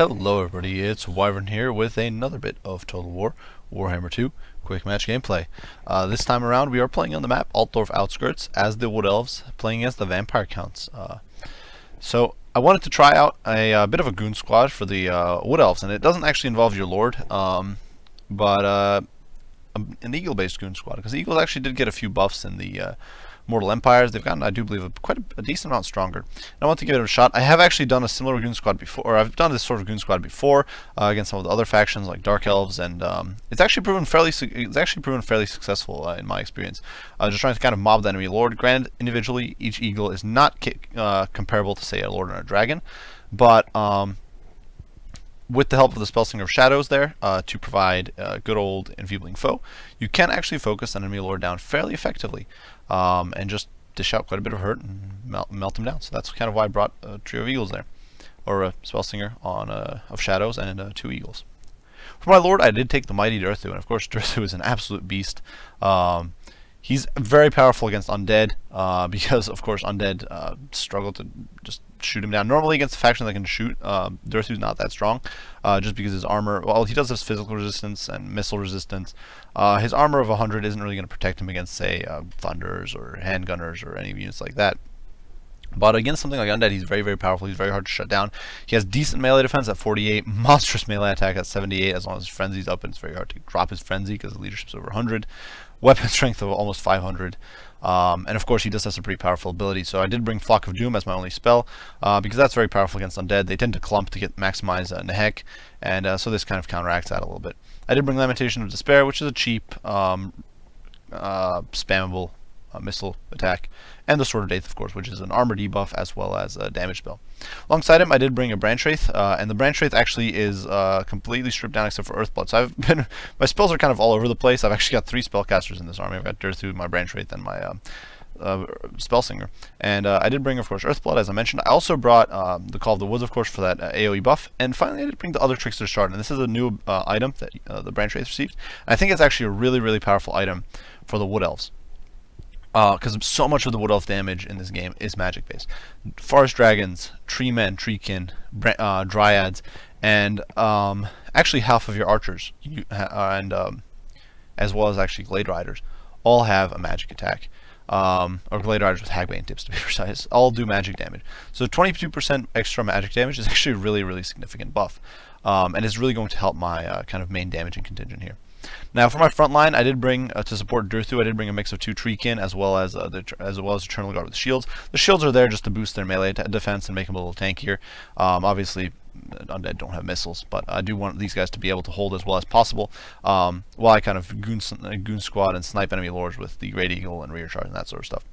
Hello everybody, it's Wyvern here with another bit of Total War, Warhammer 2, quick match gameplay. This time around we are playing on the map Altdorf Outskirts as the Wood Elves, playing against the Vampire Counts. So I wanted to try out a bit of a goon squad for the Wood Elves, and it doesn't actually involve your Lord, but an Eagle-based goon squad, because the Eagles actually did get a few buffs in the Mortal Empires. They've gotten, I do believe, quite a decent amount stronger. And I want to give it a shot. I have actually done a similar goon squad before, or I've done this sort of goon squad before against some of the other factions like Dark Elves, and it's actually proven fairly successful in my experience. Just trying to kind of mob the enemy Lord. Granted, individually, each Eagle is not comparable to, say, a Lord and a Dragon, but with the help of the Spellslinger of Shadows there, to provide a good old enfeebling foe, you can actually focus an enemy Lord down fairly effectively, and just dish out quite a bit of hurt and melt him down. So that's kind of why I brought a trio of Eagles there, or a Spellslinger of Shadows and 2 Eagles. For my Lord, I did take the Mighty Durthu, and of course Durthu is an absolute beast. He's very powerful against undead, because of course undead struggle to just shoot him down. Normally against a faction that can shoot, Durthu's not that strong, just because his armor, well, he does have physical resistance and missile resistance. His armor of 100 isn't really going to protect him against, say, thunders or handgunners or any units like that. But against something like undead, he's very, very powerful. He's very hard to shut down. He has decent melee defense at 48, monstrous melee attack at 78. As long as his frenzy's up, and it's very hard to drop his frenzy because the leadership's over 100. Weapon strength of almost 500. And of course, he does have some pretty powerful abilities. So I did bring Flock of Doom as my only spell, because that's very powerful against undead. They tend to clump to get maximize Nehek, and so this kind of counteracts that a little bit. I did bring Lamentation of Despair, which is a cheap, spammable missile attack, and the Sword of Death, of course, which is an armor debuff as well as a damage spell. Alongside him, I did bring a Branch Wraith, and the Branch Wraith actually is completely stripped down except for Earthblood. So my spells are kind of all over the place. I've actually got 3 spellcasters in this army. I've got Durthu, my Branch Wraith, and my Spellslinger. And I did bring, of course, Earthblood, as I mentioned. I also brought the Call of the Woods, of course, for that AoE buff. And finally, I did bring the other Trickster's Shard, and this is a new item that the Branch Wraith received. And I think it's actually a really, really powerful item for the Wood Elves, because so much of the Wood Elf damage in this game is magic based. Forest Dragons, Tree Men, Treekin, Dryads, and actually half of your Archers, as well as actually Glade Riders, all have a magic attack. Or Glade Riders with Hagbane tips, to be precise, all do magic damage. So 22% extra magic damage is actually a really, really significant buff, and is really going to help my kind of main damaging contingent here. Now, for my front line, I did bring to support Durthu. I did bring a mix of 2 Treekin as well as Eternal Guard with shields. The shields are there just to boost their melee defense and make them a little tankier. Obviously, undead don't have missiles, but I do want these guys to be able to hold as well as possible, while I kind of goon squad and snipe enemy lords with the Great Eagle and rear charge and that sort of stuff.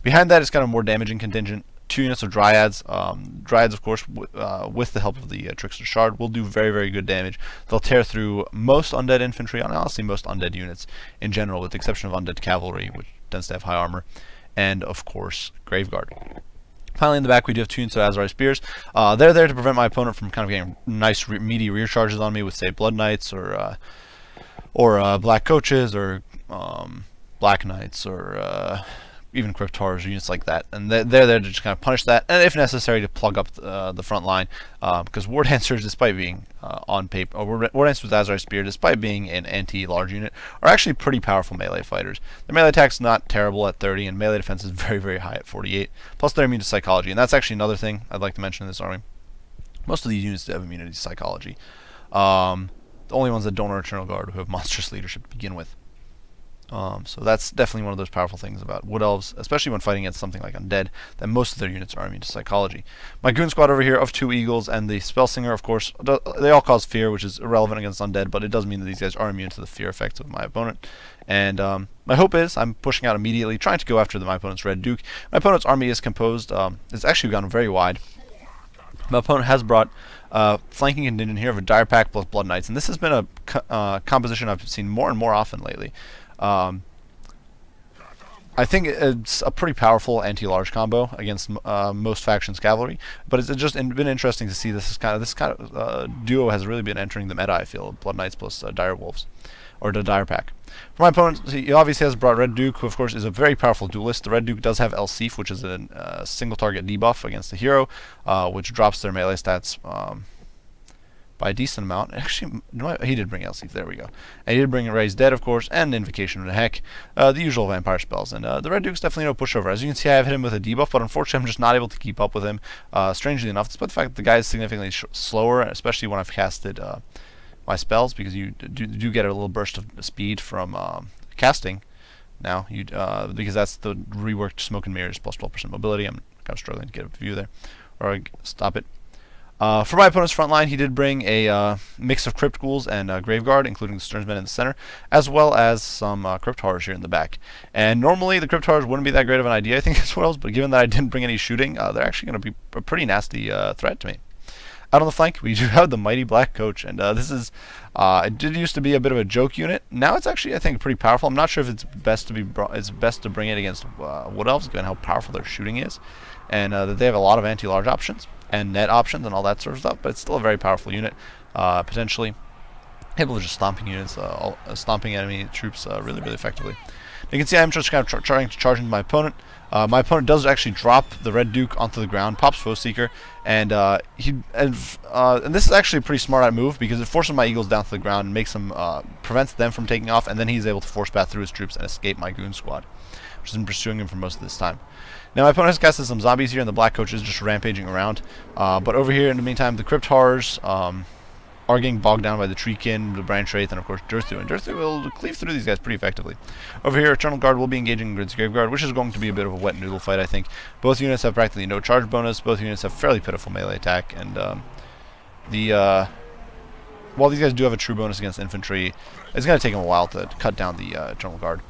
Behind that is kind of more damaging contingent. 2 units of Dryads. Dryads, of course, with the help of the Trickster Shard, will do very, very good damage. They'll tear through most undead infantry, and honestly most undead units in general, with the exception of undead cavalry, which tends to have high armor, and of course Graveguard. Finally, in the back, we do have 2 units of Azrai Spears. They're there to prevent my opponent from kind of getting nice, meaty rear charges on me with, say, Blood Knights or Black Coaches or Black Knights or even Cryptars or units like that, and they're there to just kind of punish that, and if necessary to plug up the front line, because War Dancers, despite being on paper, or War Dancers with Azrai Spear, despite being an anti-large unit, are actually pretty powerful melee fighters. Their melee attack's not terrible at 30, and melee defense is very, very high at 48, plus they're immune to psychology, and that's actually another thing I'd like to mention in this army. Most of these units have immunity to psychology. The only ones that don't are Eternal Guard, who have monstrous leadership to begin with. So that's definitely one of those powerful things about Wood Elves, especially when fighting against something like undead, that most of their units are immune to psychology. My goon squad over here of 2 Eagles and the Spellslinger, of course, they all cause fear, which is irrelevant against undead, but it does mean that these guys are immune to the fear effects of my opponent. And my hope is I'm pushing out immediately, trying to go after my opponent's Red Duke. My opponent's army is composed, it's actually gone very wide. My opponent has brought flanking contingent here of a Dire Pack plus Blood Knights, and this has been a composition I've seen more and more often lately. I think it's a pretty powerful anti-large combo against most factions' cavalry, but it's just been interesting to see this kind of duo has really been entering the meta. I feel Blood Knights plus Dire Wolves, or the Dire Pack. For my opponent, he obviously has brought Red Duke, who of course is a very powerful duelist. The Red Duke does have El Sif, which is a single target debuff against the hero, which drops their melee stats by a decent amount. Actually, no, he did bring Elsie. There we go. And he did bring Raise Dead, of course, and Invocation of the Heck, the usual vampire spells. And the Red Duke's definitely no pushover. As you can see, I have hit him with a debuff, but unfortunately, I'm just not able to keep up with him. Strangely enough, despite the fact that the guy is significantly slower, especially when I've casted my spells, because you do get a little burst of speed from casting. Now, because that's the reworked Smoke and Mirrors plus 12% mobility. I'm kind of struggling to get a view there, or stop it. For my opponent's front line, he did bring a mix of Crypt Ghouls and Graveguard, including the Sternsmen in the center, as well as some Crypt Horrors here in the back. And normally, the Crypt Horrors wouldn't be that great of an idea, I think, as well, but given that I didn't bring any shooting, they're actually going to be a pretty nasty threat to me. Out on the flank, we do have the Mighty Black Coach, and this is, it did used to be a bit of a joke unit. Now it's actually, I think, pretty powerful. I'm not sure if it's best to bring it against Wood Elves, given how powerful their shooting is, and that they have a lot of anti-large options and net options and all that sort of stuff. But it's still a very powerful unit, potentially able to just stomping units, stomping enemy troops really, really effectively. You can see I'm just kind of trying to charge into my opponent. My opponent does actually drop the Red Duke onto the ground, pops Foe Seeker, and and this is actually a pretty smart move because it forces my Eagles down to the ground and makes them prevents them from taking off, and then he's able to force path through his troops and escape my Goon Squad, which has been pursuing him for most of this time. Now my opponent has casted some zombies here, and the Black Coach is just rampaging around. But over here, in the meantime, the Crypt Horrors are getting bogged down by the Treekin, the Branch Wraith, and of course Durthu. And Durthu will cleave through these guys pretty effectively. Over here, Eternal Guard will be engaging Grid's Graveguard, which is going to be a bit of a wet noodle fight, I think. Both units have practically no charge bonus. Both units have fairly pitiful melee attack, and while these guys do have a true bonus against infantry, it's going to take them a while to cut down the Eternal Guard.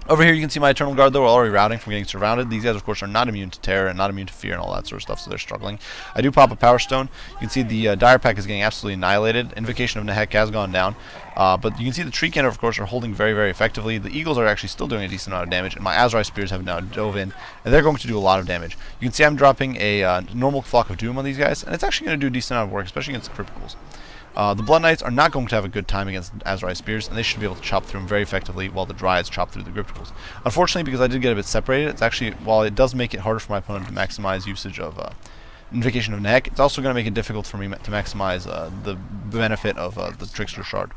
Over here you can see my Eternal Guard, though, are already routing from getting surrounded. These guys, of course, are not immune to terror and not immune to fear and all that sort of stuff, so they're struggling. I do pop a Power Stone. You can see the Dire Pack is getting absolutely annihilated. Invocation of Nehek has gone down. But you can see the Treekin, of course, are holding very, very effectively. The Eagles are actually still doing a decent amount of damage, and my Azrai Spears have now dove in, and they're going to do a lot of damage. You can see I'm dropping a normal Flock of Doom on these guys, and it's actually going to do a decent amount of work, especially against the Crypt Ghouls. The Blood Knights are not going to have a good time against Azrai Spears, and they should be able to chop through them very effectively while the Dryads chop through the Crypt Ghouls. Unfortunately, because I did get a bit separated, it's actually, while it does make it harder for my opponent to maximize usage of Invocation of Nehek, it's also going to make it difficult for me to maximize the benefit of the Trickster Shard.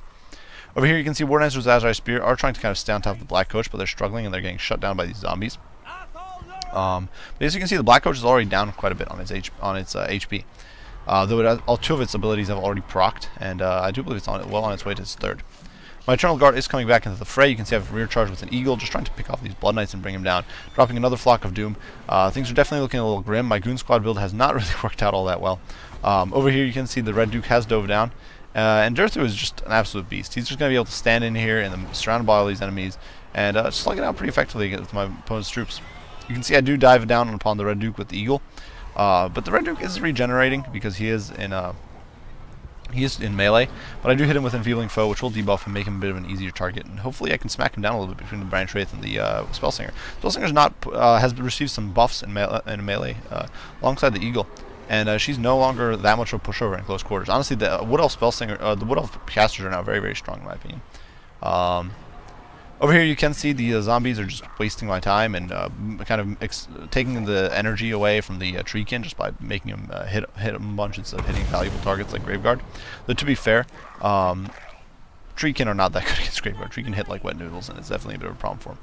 Over here you can see War Dancers with Azrai Spear are trying to kind of stay on top of the Black Coach, but they're struggling and they're getting shut down by these zombies. But as you can see, the Black Coach is already down quite a bit on its HP. Though all two of its abilities have already procced, and I do believe it's well on its way to its third. My Eternal Guard is coming back into the fray. You can see I have a rear charge with an Eagle, just trying to pick off these Blood Knights and bring them down. Dropping another Flock of Doom. Things are definitely looking a little grim. My Goon Squad build has not really worked out all that well. Over here you can see the Red Duke has dove down. And Durthu is just an absolute beast. He's just going to be able to stand in here and surrounded by all these enemies and slug it out pretty effectively against my opponent's troops. You can see I do dive down upon the Red Duke with the Eagle. But the Red Duke is regenerating because he is in melee, but I do hit him with Enfeebling Foe, which will debuff and make him a bit of an easier target, and hopefully I can smack him down a little bit between the Branch Wraith and the Spellsinger. Spellsinger's not has received some buffs in melee alongside the Eagle, and she's no longer that much of a pushover in close quarters. Honestly, the Wood Elf Spellsinger, the Wood Elf casters are now very, very strong in my opinion. Over here you can see the zombies are just wasting my time and kind of taking the energy away from the Treekin just by making them hit them a bunch instead of hitting valuable targets like Graveguard. Though to be fair, Treekin are not that good against Graveguard. Treekin hit like wet noodles, and it's definitely a bit of a problem for them.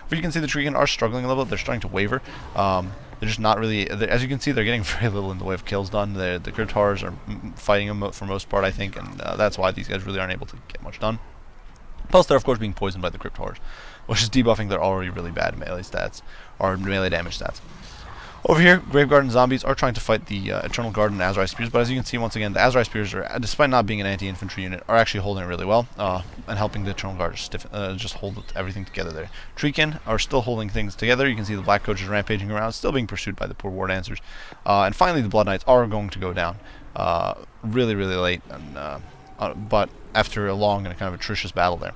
But you can see the Treekin are struggling a little bit. They're starting to waver. They're just not really, as you can see, they're getting very little in the way of kills done. The Crypt Horrors are fighting them for most part, I think, and that's why these guys really aren't able to get much done. Plus, they're of course being poisoned by the Crypt Horrors, which is debuffing their already really bad melee stats, or melee damage stats. Over here, Graveguard and zombies are trying to fight the Eternal Guard and Azrai Spears, but as you can see, once again, the Azrai Spears, are, despite not being an anti-infantry unit, are actually holding it really well, and helping the Eternal Guard just hold everything together there. Treekin are still holding things together. You can see the Black Coach is rampaging around, still being pursued by the poor War Dancers. And finally, the Blood Knights are going to go down really, really late, and, but after a long and a kind of atrocious battle there.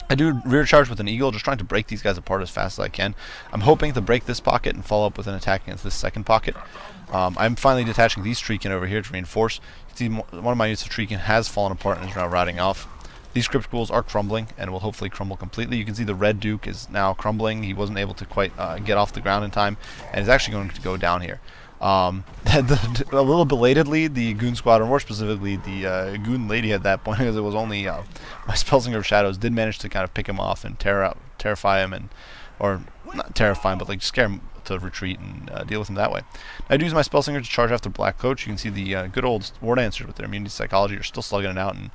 I do rear charge with an Eagle, just trying to break these guys apart as fast as I can. I'm hoping to break this pocket and follow up with an attack against this second pocket. I'm finally detaching these Treekin over here to reinforce. You can see one of my units of Treekin has fallen apart and is now routing off. These Crypt Ghouls are crumbling and will hopefully crumble completely. You can see the Red Duke is now crumbling. He wasn't able to quite get off the ground in time and is actually going to go down here. A little belatedly, the Goon Squad, or more specifically the Goon Lady at that point, because it was only my Spellslinger of Shadows, did manage to kind of pick him off and terrify him, or not terrify him, but like scare him to retreat and deal with him that way. I do use my Spellslinger to charge after Black Coach. You can see the good old War Dancers with their immunity psychology are still slugging it out and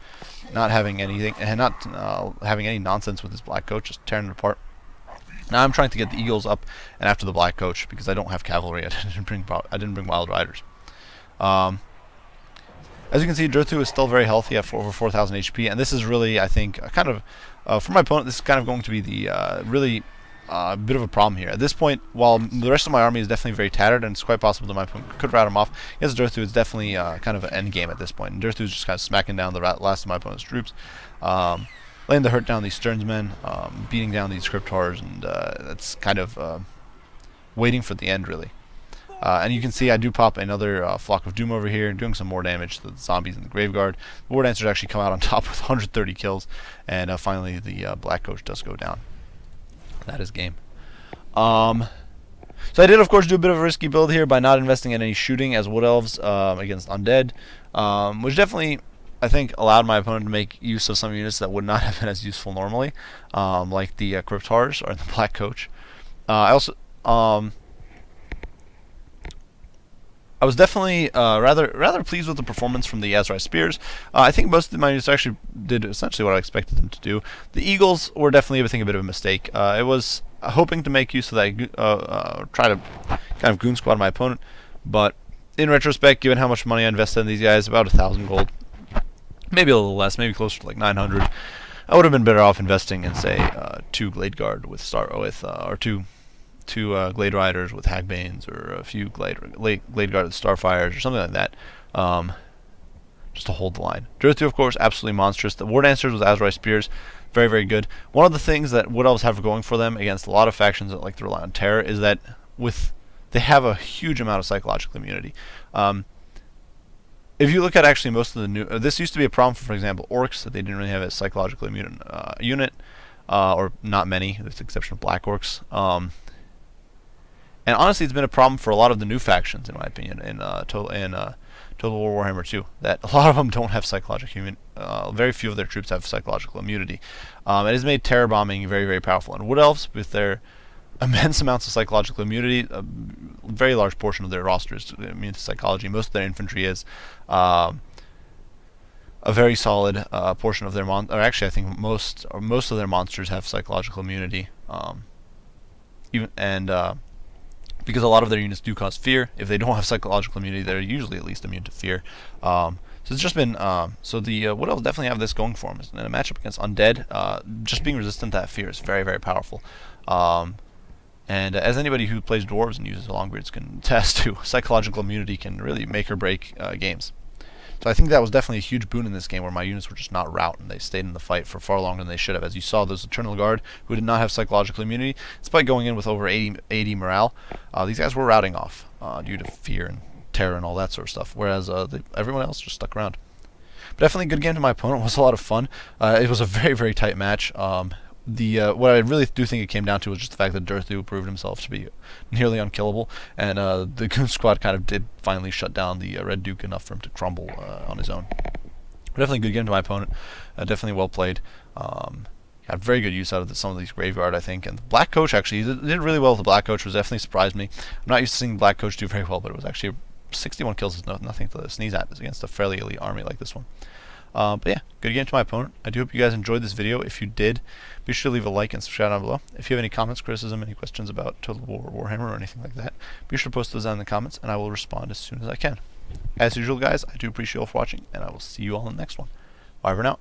not having anything, and not having any nonsense with his Black Coach, just tearing it apart. Now I'm trying to get the Eagles up and after the Black Coach because I don't have cavalry. I didn't bring Wild Riders. As you can see, Durthu is still very healthy at over 4,000 HP, and this is really, I think, kind of for my opponent. This is kind of going to be the really bit of a problem here. At this point, while the rest of my army is definitely very tattered, and it's quite possible that my opponent could rout him off, against Durthu, it's definitely kind of an end game at this point. And Durthu is just kind of smacking down the last of my opponent's troops. Laying the hurt down these Stearnsmen, beating down these Scriptars, and that's kind of waiting for the end, really. And you can see I do pop another Flock of Doom over here, doing some more damage to the zombies in the Graveguard. The War Dancers actually come out on top with 130 kills, and finally the Black Coach does go down. That is game. So I did, of course, do a bit of a risky build here by not investing in any shooting as Wood Elves against Undead, which definitely, I think, allowed my opponent to make use of some units that would not have been as useful normally, like the Cryptars or the Black Coach. I also, I was definitely rather pleased with the performance from the Azrai Spears. I think most of my units actually did essentially what I expected them to do. The Eagles were definitely, I think, a bit of a mistake. It was hoping to make use of that, try to kind of goon squad my opponent, but in retrospect, given how much money I invested in these guys, about 1,000 gold, maybe a little less, maybe closer to like 900, I would have been better off investing in, say, 2 Glade Guard with or two Glade Riders with Hagbanes, or a few Glade Guard with Starfires, or something like that, just to hold the line. Durthu, of course, absolutely monstrous. The War Dancers with Azrai Spears, very, very good. One of the things that Wood Elves have going for them against a lot of factions that like to rely on terror is that they have a huge amount of psychological immunity. If you look at actually most of the new, this used to be a problem for example, Orcs, that they didn't really have a psychologically immune unit, or not many, with the exception of Black Orcs. And honestly, it's been a problem for a lot of the new factions, in my opinion, in Total War Warhammer 2, that a lot of them don't have psychological immunity. Very few of their troops have psychological immunity. It has made terror bombing very, very powerful. And Wood Elves, with their immense amounts of psychological immunity, a very large portion of their roster is immune to psychology. Most of their infantry is. A very solid portion of their or actually, I think most of their monsters have psychological immunity. Because a lot of their units do cause fear. If they don't have psychological immunity, they're usually at least immune to fear. So it's just been so the Wood Elves definitely have this going for them. In a matchup against Undead, just being resistant to that fear is very, very powerful. And as anybody who plays Dwarves and uses Longbeards can attest to, psychological immunity can really make or break games. So I think that was definitely a huge boon in this game, where my units were just not rout, and they stayed in the fight for far longer than they should have. As you saw, those Eternal Guard, who did not have psychological immunity, despite going in with over 80 morale, these guys were routing off due to fear and terror and all that sort of stuff, whereas everyone else just stuck around. But definitely a good game to my opponent. It was a lot of fun. It was a very, very tight match. What I really do think it came down to was just the fact that Durthu proved himself to be nearly unkillable, and the Goon Squad kind of did finally shut down the Red Duke enough for him to crumble on his own. Definitely a good game to my opponent. Definitely well played. Got very good use out of some of these Graveguard, I think. And the Black Coach actually did really well with the Black Coach, was definitely surprised me. I'm not used to seeing the Black Coach do very well, but it was actually 61 kills is nothing to sneeze at against a fairly elite army like this one. But yeah, good game to my opponent. I do hope you guys enjoyed this video. If you did, be sure to leave a like and subscribe down below. If you have any comments, criticism, any questions about Total War or Warhammer or anything like that, be sure to post those down in the comments, and I will respond as soon as I can. As usual, guys, I do appreciate you all for watching, and I will see you all in the next one. Bye for now.